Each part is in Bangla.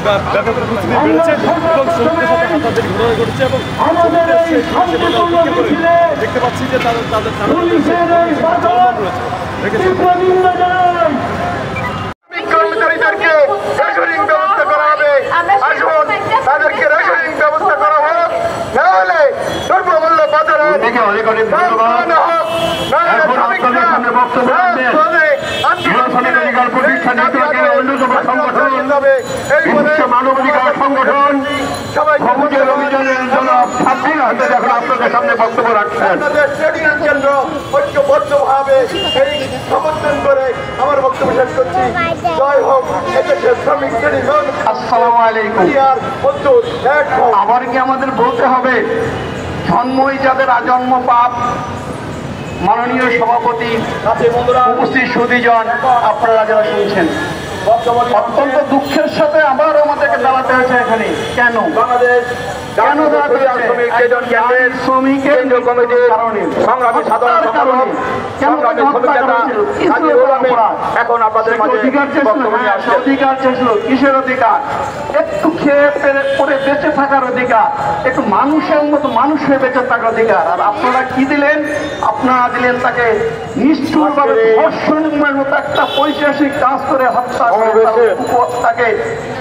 ব্যাপক উপস্থিতি বেড়েছে এবং শ্রমিকদের সাথে হাতাহাতি ঘটনা ঘটেছে এবং দেখতে পাচ্ছি যে তাদের কর্মচারীদেরকে রেশনিং ব্যবস্থা করা হবে। আসুন তাদেরকে রেশনিং ব্যবস্থা করা হোক, না হলে দ্রব্যমূল্য বাজারে মানবাধিকার সংগঠন সবাই আপনাদের সামনে বক্তব্য রাখছেন। কেন্দ্র ঐক্যবদ্ধভাবে এই সমর্থন করে আমার বক্তব্য শেষ করছি। জয় হোক এদেশের শ্রমিক শ্রেণী। আসসালামু আলাইকুম। আবার কি আমাদের বলতে হবে জন্মই যাদের আজন্ম পাপ? মাননীয় সভাপতি, উপস্থিত সুধীজন, আপনারা যারা শুনছেন, অত্যন্ত দুঃখের সাথে আবারও আমাদেরকে দাঁড়াতে হয়েছে এখানে। কেন বাংলাদেশ এখন আপনাদের কিসের অধিকার? একটু খেয়ে পরে বেঁচে থাকার অধিকার, একটু মানুষের মতো মানুষ হয়ে বেঁচে থাকার অধিকার। আর আপনারা কি দিলেন? আপনারা দিলেন তাকে নিষ্ঠুরভাবে ধর্ষণের মতো একটা পৈশাচিক কাজ করে হত্যা করে তাকে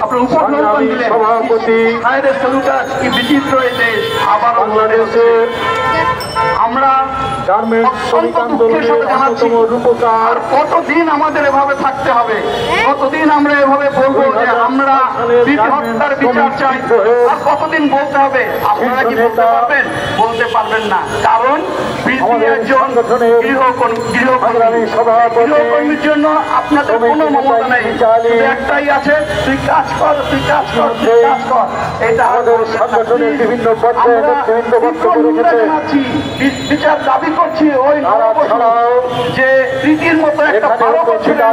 আপনার উপঢৌকন দিলেন। কি বিচিত্র এই দেশ! আবার আমরা আর কতদিন আমাদের এভাবে থাকতে হবে? কতদিন আমরা এভাবে বলবো যে আমরা হত্যার বিচার চাই? আর কতদিন বলতে হবে? আপনারা কি বলতে পারবেন? বলতে পারবেন না, কারণ একজন গৃহকর্মীর জন্য আপনাদের কোনো মমতা নেই। একটাই আছে, তুই কাজ কর, তুই কাজ কর, তুই কাজ কর। এটা আমাদের সংগঠনের বিভিন্ন বিচার দাবি করছি। ওই যে রীতির মতো একটা 12 বছরের